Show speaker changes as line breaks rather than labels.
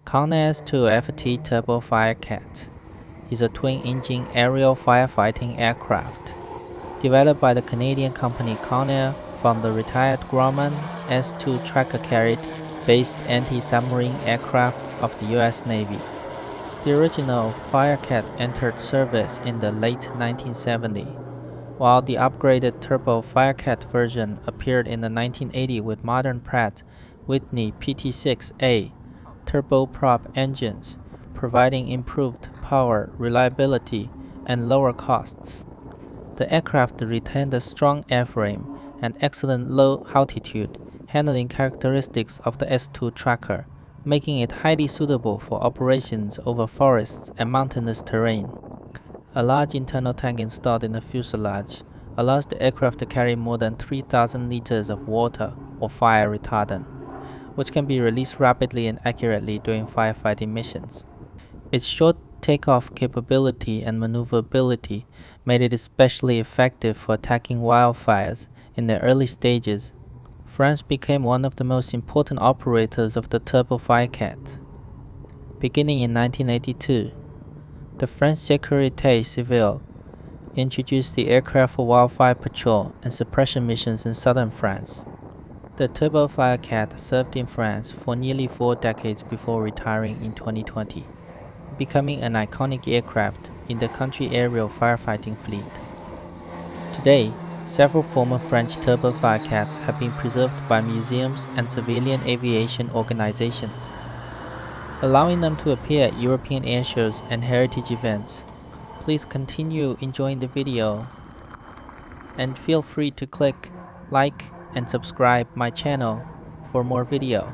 Conair S-2FT Turbo Firecat is a twin-engine aerial firefighting aircraft developed by the Canadian company Conair from the retired Grumman S-2 Tracker carrier-based anti-submarine aircraft of the U.S. Navy. The original Firecat entered service in the late 1970s, while the upgraded Turbo Firecat version appeared in the 1980s with modern Pratt Whitney PT6A turboprop engines, providing improved power, reliability, and lower costs. The aircraft retained a strong airframe and excellent low-altitude handling characteristics of the S-2 Tracker, making it highly suitable for operations over forests and mountainous terrain. A large internal tank installed in the fuselage allows the aircraft to carry more than 3,000 liters of water or fire retardant, which can be released rapidly and accurately during firefighting missions. Its short takeoff capability and maneuverability made it especially effective for attacking wildfires in the early stages. France became one of the most important operators of the Turbo Firecat. Beginning in 1982, the French Sécurité Civile introduced the aircraft for wildfire patrol and suppression missions in southern France. The Turbo Firecat served in France for nearly 4 decades before retiring in 2020, becoming an iconic aircraft in the country's aerial firefighting fleet. Today, several former French Turbo Firecats have been preserved by museums and civilian aviation organizations, allowing them to appear at European airshows and heritage events. Please continue enjoying the video and feel free to click like and subscribe my channel for more video.